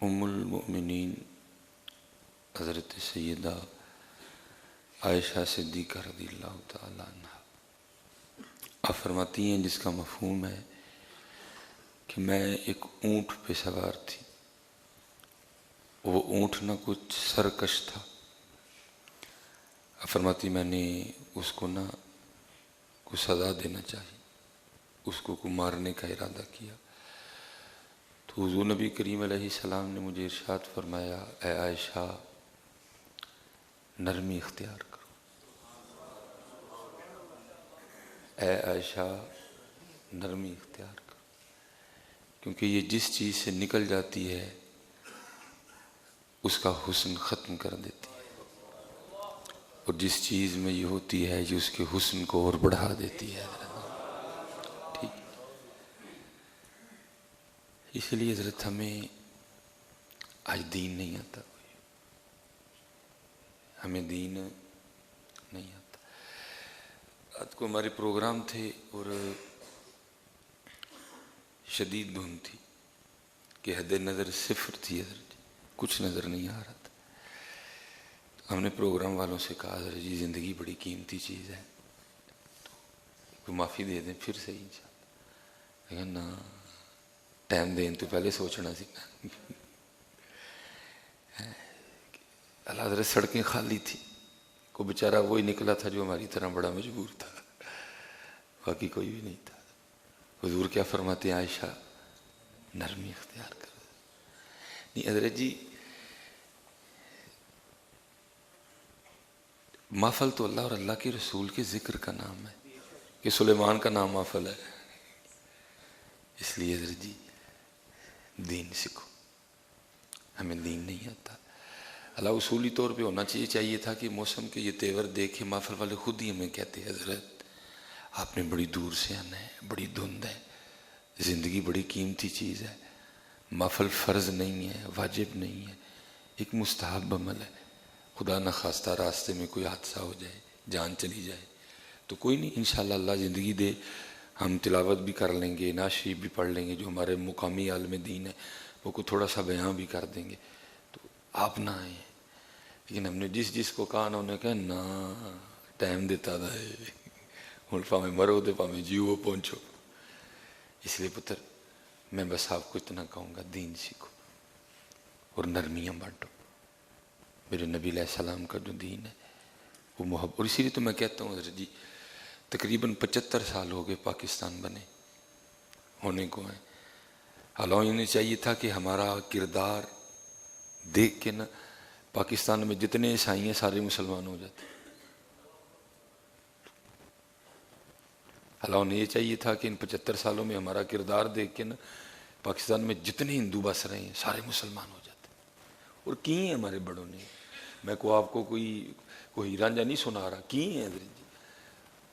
ام المؤمنین حضرت سیدہ عائشہ صدیقہ رضی اللہ تعالی عنہ آپ فرماتی ہیں جس کا مفہوم ہے کہ میں ایک اونٹ پہ سوار تھی، وہ اونٹ نہ کچھ سرکش تھا۔ آپ فرماتی میں نے اس کو نہ کوئی سزا دینا چاہی، اس کو مارنے کا ارادہ کیا، تو حضور نبی کریم علیہ السلام نے مجھے ارشاد فرمایا اے عائشہ نرمی اختیار کرو، اے عائشہ نرمی اختیار کرو، کیونکہ یہ جس چیز سے نکل جاتی ہے اس کا حسن ختم کر دیتی ہے، اور جس چیز میں یہ ہوتی ہے یہ اس کے حسن کو اور بڑھا دیتی ہے۔ ٹھیک، اس لیے حضرت ہمیں آج دین نہیں آتا، ہمیں دین نہیں آتا۔ رات کو ہمارے پروگرام تھے اور شدید دھند تھی کہ حد نظر صفر تھی، حضرت کچھ نظر نہیں آ رہا تھا۔ ہم نے پروگرام والوں سے کہا حضرت جی زندگی بڑی قیمتی چیز ہے، تو کوئی معافی دے دیں پھر صحیح انشاءاللہ۔ لیکن نا ٹائم دیں تو پہلے سوچنا سی اللہ حضرت سڑکیں خالی تھی، کو بیچارہ وہی نکلا تھا جو ہماری طرح بڑا مجبور تھا، باقی کوئی بھی نہیں تھا۔ حضور کیا فرماتے ہیں عائشہ نرمی اختیار کرو۔ نہیں حضرت جی محفل تو اللہ اور اللہ کے رسول کے ذکر کا نام ہے، کہ سلیمان کا نام محفل ہے، اس لیے حضرت جی دین سیکھو، ہمیں دین نہیں آتا۔ اللہ اصولی طور پہ ہونا چاہیے تھا کہ موسم کے یہ تیور دیکھے محفل والے خود ہی ہمیں کہتے ہیں حضرت آپ نے بڑی دور سے آنا ہے، بڑی دھند ہے، زندگی بڑی قیمتی چیز ہے، محفل فرض نہیں ہے، واجب نہیں ہے، ایک مستحب عمل ہے، خدا نخواستہ راستے میں کوئی حادثہ ہو جائے، جان چلی جائے تو کوئی نہیں، انشاءاللہ اللہ زندگی دے ہم تلاوت بھی کر لیں گے، نعت شریف بھی پڑھ لیں گے، جو ہمارے مقامی عالم دین ہے وہ کوئی تھوڑا سا بیان بھی کر دیں گے، تو آپ نہ آئیں۔ لیکن ہم نے جس کو کہا نا انہوں نے کہا نا ٹائم دیتا تھا ہوں پاویں مرو تو پاویں جیو پہنچو۔ اس لیے پتر میں بس آپ کو اتنا کہوں گا دین سیکھو اور نرمیاں بانٹو۔ میرے نبی علیہ السلام کا جو دین ہے وہ محبت، اور اسی لیے تو میں کہتا ہوں حضرت جی تقریباً 75 سال ہو گئے پاکستان بنے ہونے کو ہیں، حالانکہ انہیں چاہیے تھا کہ ہمارا کردار دیکھ کے نا پاکستان میں جتنے عیسائی ہیں سارے مسلمان ہو جاتے، حالانکہ انہیں یہ چاہیے تھا کہ ان 75 سالوں میں ہمارا کردار دیکھ کے نا پاکستان میں جتنے ہندو بس رہے ہیں سارے مسلمان ہو جاتے، اور کی ہیں ہمارے بڑوں نے، میں کو آپ کو کوئی رانجہ نہیں سنا رہا، کی ہیں حضرت جی۔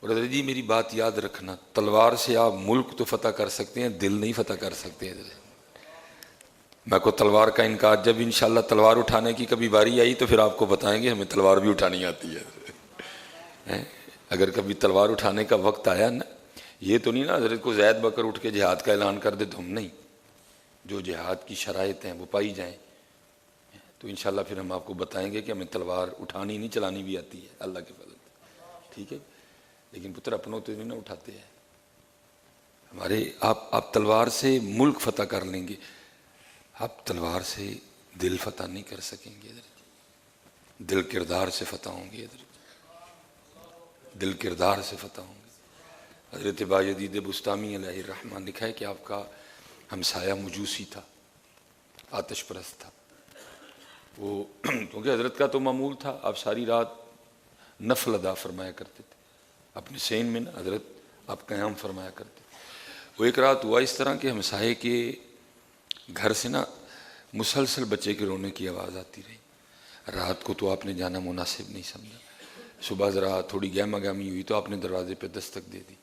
اور حضرت جی میری بات یاد رکھنا، تلوار سے آپ ملک تو فتح کر سکتے ہیں، دل نہیں فتح کر سکتے حضرت۔ میں کو تلوار کا انکار، جب انشاءاللہ تلوار اٹھانے کی کبھی باری آئی تو پھر آپ کو بتائیں گے ہمیں تلوار بھی اٹھانی آتی ہے۔ اگر کبھی تلوار اٹھانے کا وقت آیا نا، یہ تو نہیں نا حضرت کو زید بکر اٹھ کے جہاد کا اعلان کر دے تو ہم نہیں، جو جہاد کی شرائط ہیں وہ پائی جائیں تو انشاءاللہ پھر ہم آپ کو بتائیں گے کہ ہمیں تلوار اٹھانی نہیں چلانی بھی آتی ہے اللہ کے فضل سے، ٹھیک ہے۔ لیکن پتر اپنوں تو نہیں نہ اٹھاتے ہیں ہمارے، آپ تلوار سے ملک فتح کر لیں گے، آپ تلوار سے دل فتح نہیں کر سکیں گے حضرت، دل کردار سے فتح ہوں گے حضرت، دل کردار سے فتح ہوں گے۔ حضرت بایزید بسطامی علیہ الرحمہ لکھا ہے کہ آپ کا ہمسایہ مجوسی تھا، آتش پرست تھا، وہ کیونکہ حضرت کا تو معمول تھا آپ ساری رات نفل ادا فرمایا کرتے تھے، اپنے سین میں نا حضرت آپ قیام فرمایا کرتے تھے۔ وہ ایک رات ہوا اس طرح کہ ہمسائے کے گھر سے نا مسلسل بچے کے رونے کی آواز آتی رہی، رات کو تو آپ نے جانا مناسب نہیں سمجھا، صبح ذرا تھوڑی گہما گہمی ہوئی تو آپ نے دروازے پہ دستک دے دی،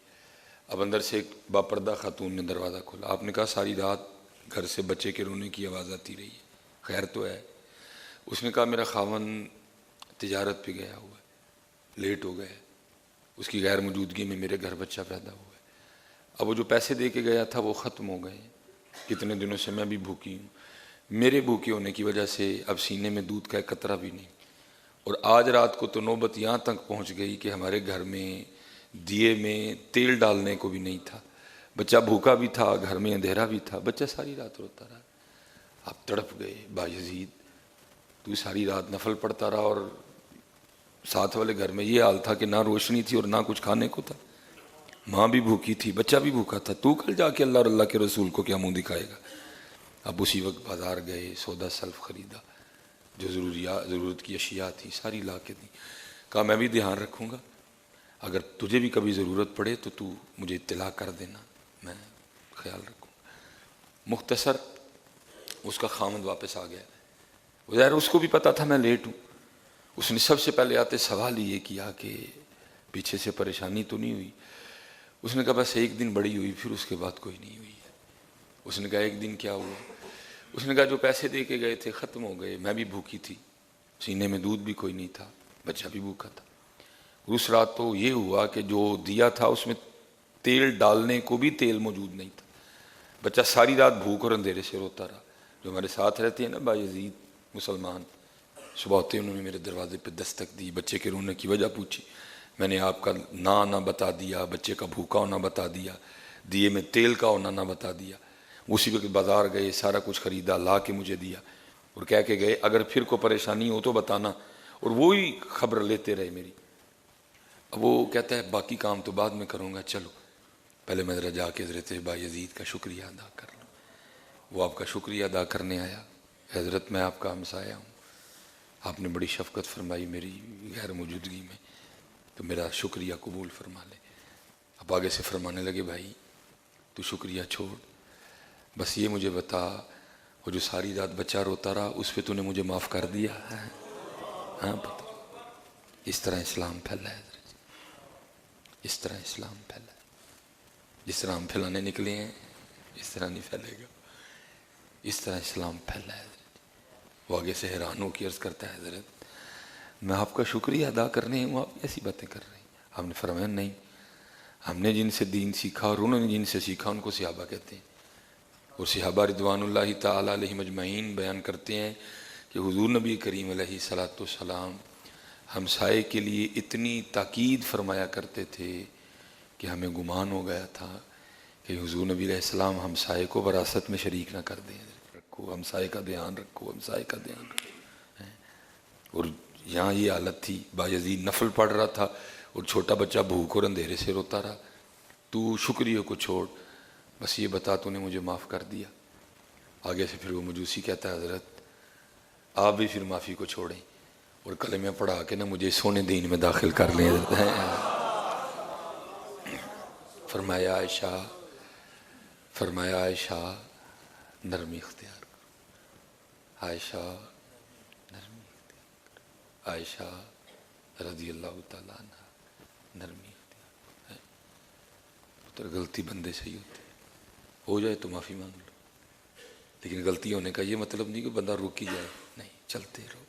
اب اندر سے ایک باپردہ خاتون نے دروازہ کھولا، آپ نے کہا ساری رات گھر سے بچے کے رونے کی آواز آتی رہی ہے، خیر تو ہے؟ اس نے کہا میرا خاوند تجارت پہ گیا ہوا ہے، لیٹ ہو گیا ہے، اس کی غیر موجودگی میں میرے گھر بچہ پیدا ہوا ہے، اب وہ جو پیسے دے کے گیا تھا وہ ختم ہو گئے ہیں، کتنے دنوں سے میں بھی بھوکی ہوں، میرے بھوکے ہونے کی وجہ سے اب سینے میں دودھ کا ایک قطرہ بھی نہیں. اور آج رات کو تو نوبت یہاں تک پہنچ گئی کہ ہمارے گھر میں دیے میں تیل ڈالنے کو بھی نہیں تھا. بچہ بھوکا بھی تھا, گھر میں اندھیرا بھی تھا, بچہ ساری رات روتا رہا. آپ تڑپ گئے, بایزید تو ساری رات نفل پڑھتا رہا اور ساتھ والے گھر میں یہ حال تھا کہ نہ روشنی تھی اور نہ کچھ کھانے کو تھا, ماں بھی بھوکی تھی, بچہ بھی بھوکا تھا. تو کل جا کے اللہ اور اللہ کے رسول کو کیا منہ دکھائے گا؟ اب اسی وقت بازار گئے, سودا سلف خریدا, جو ضرورت کی اشیاء تھی ساری لا کے دی. کہا میں بھی دھیان رکھوں گا, اگر تجھے بھی کبھی ضرورت پڑے تو مجھے اطلاع کر دینا, میں خیال رکھوں گا. مختصر اس کا خامد واپس آ گیا. ظاہر اس کو بھی پتا تھا میں لیٹ ہوں. اس نے سب سے پہلے آتے سوال یہ کیا کہ پیچھے سے پریشانی تو نہیں ہوئی؟ اس نے کہا بس ایک دن بڑی ہوئی, پھر اس کے بعد کوئی نہیں ہوئی. اس نے کہا ایک دن کیا ہوا؟ اس نے کہا جو پیسے دے کے گئے تھے ختم ہو گئے, میں بھی بھوکی تھی, سینے میں دودھ بھی کوئی نہیں تھا, بچہ بھی بھوکا تھا. اس رات تو یہ ہوا کہ جو دیا تھا اس میں تیل ڈالنے کو بھی تیل موجود نہیں تھا. بچہ ساری رات بھوک اور اندھیرے سے روتا رہا. جو ہمارے ساتھ رہتے ہیں نا بایزید مسلمان, صبح ہوتے انہوں نے میرے دروازے پہ دستک دی, بچے کے رونے کی وجہ پوچھی. میں نے آپ کا نہ بتا دیا, بچے کا بھوکا ہونا بتا دیا, دیے میں تیل کا ہونا نہ بتا دیا. اسی وقت بازار گئے, سارا کچھ خریدا, لا کے مجھے دیا اور کہہ کے گئے اگر پھر کوئی پریشانی ہو تو بتانا. اور وہی خبر لیتے رہے میری. اب وہ کہتا ہے باقی کام تو بعد میں کروں گا, چلو پہلے میں ذرا جا کے حضرت بایزید کا شکریہ ادا کر لوں. وہ آپ کا شکریہ ادا کرنے آیا. حضرت میں آپ کا ہمسایہ ہوں, آپ نے بڑی شفقت فرمائی میری غیر موجودگی میں, تو میرا شکریہ قبول فرما لے. اب آگے سے فرمانے لگے بھائی تو شکریہ چھوڑ, بس یہ مجھے بتا وہ جو ساری رات بچہ روتا رہا اس پہ تو نے مجھے معاف کر دیا ہے؟ ہاں پتہ. اس طرح اسلام پھیلا ہے حضرت, اس طرح اسلام پھیلا ہے. جس طرح ہم پھیلانے نکلے ہیں اس طرح نہیں پھیلے گا, اس طرح اسلام پھیلا ہے حضرت. وہ آگے سے حیران ہو کے عرض کرتا ہے حضرت میں آپ کا شکریہ ادا کرنے ہوں, آپ ایسی باتیں کر رہے ہیں. ہم نے فرمایا نہیں, ہم نے جن سے دین سیکھا اور انہوں نے جن سے سیکھا ان کو صحابہ کہتے ہیں. اور صحابہ رضوان اللہ تعالیٰ علیہم اجمعین بیان کرتے ہیں کہ حضور نبی کریم علیہ الصلاۃ والسلام ہمسائے کے لیے اتنی تاکید فرمایا کرتے تھے کہ ہمیں گمان ہو گیا تھا کہ حضور نبی علیہ السلام ہمسائے کو وراثت میں شریک نہ کر دیں. رکھو ہمسائے کا دھیان رکھو, ہمسائے کا دھیان رکھو. اور یہاں یہ حالت تھی, بایزید نفل پڑھ رہا تھا اور چھوٹا بچہ بھوک اور اندھیرے سے روتا رہا. تو شکریہ کو چھوڑ, بس یہ بتا تو نے مجھے معاف کر دیا. آگے سے پھر وہ مجوسی کہتا ہے حضرت آپ بھی پھر معافی کو چھوڑیں اور کلمہ پڑھا کے نا مجھے سونے دین میں داخل کر لیں. فرمایا عائشہ نرمی اختیار کرو, عائشہ نرمی اختیار کرو, عائشہ رضی اللہ تعالیٰ عنہ نرمی اختیار کرو. پتر غلطی بندے سے ہی ہوتی ہے, ہو جائے تو معافی مانگ لو, لیکن غلطی ہونے کا یہ مطلب نہیں کہ بندہ رک ہی جائے, نہیں, چلتے رہو.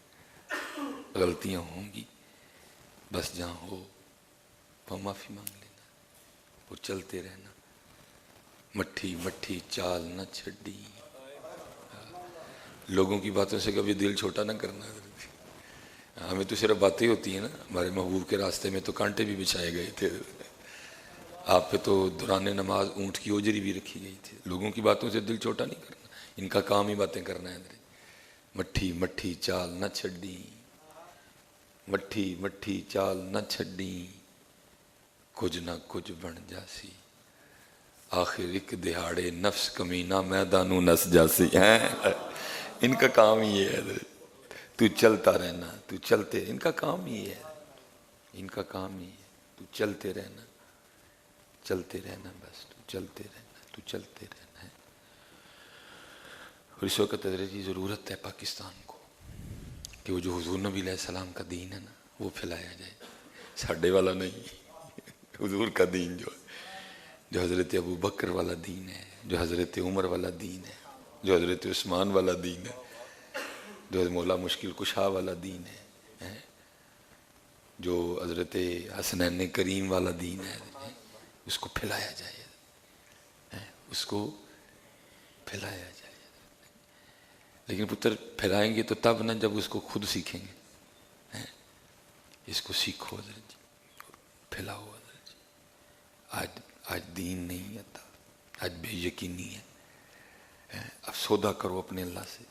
غلطیاں ہوں گی, بس جہاں ہو وہاں معافی مانگ لینا اور چلتے رہنا. مٹھی مٹھی چال نہ چھڈی, لوگوں کی باتوں سے کبھی دل چھوٹا نہ کرنا. ہمیں تو صرف باتیں ہوتی ہیں نا, ہمارے محبوب کے راستے میں تو کانٹے بھی بچھائے گئے تھے, آپ پہ تو دوران نماز اونٹ کی اوجری بھی رکھی گئی تھی. لوگوں کی باتوں سے دل چھوٹا نہیں کرنا, ان کا کام ہی باتیں کرنا ہے. مٹھی مٹھی چال نہ چھڈی, مٹھی مٹھی چال نہ چھڈی, کچھ نہ کچھ بن جاسی, آخر ایک دہاڑے نفس کمینہ میدانوں نس جاسی. ان کا کام ہی ہے تو چلتا رہنا, تو چلتے, ان کا کام ہی ہے, ان کا کام ہی ہے, تو چلتے رہنا, چلتے رہنا, بس تو چلتے رہنا, تو چلتے رہنا ہے. اور اس وقت حضرت کی ضرورت ہے پاکستان کو کہ وہ جو حضور نبی علیہ السلام کا دین ہے نا وہ پھیلایا جائے, ساڈے والا نہیں, حضور کا دین جو ہے, جو حضرت ابو بکر والا دین ہے, جو حضرت عمر والا دین ہے, جو حضرت عثمان والا دین ہے, جو مولا مشکل کشا والا دین ہے, جو حضرت حسنین کریم والا دین ہے, اس کو پھیلایا جائے, اس کو پھیلایا جائے. لیکن پتر پھیلائیں گے تو تب نہ جب اس کو خود سیکھیں گے. اس کو سیکھو حضرت جی، پھیلاؤ حضرت جی. آج دین نہیں آتا، آج بے یقینی ہے. اب سودا کرو اپنے اللہ سے.